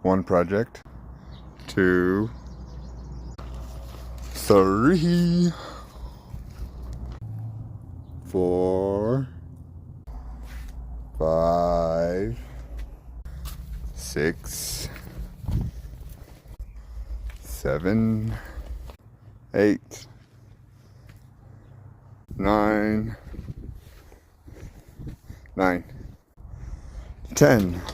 1 project, 2, 3, 4, 5, 6, 7, 8, 9, 10.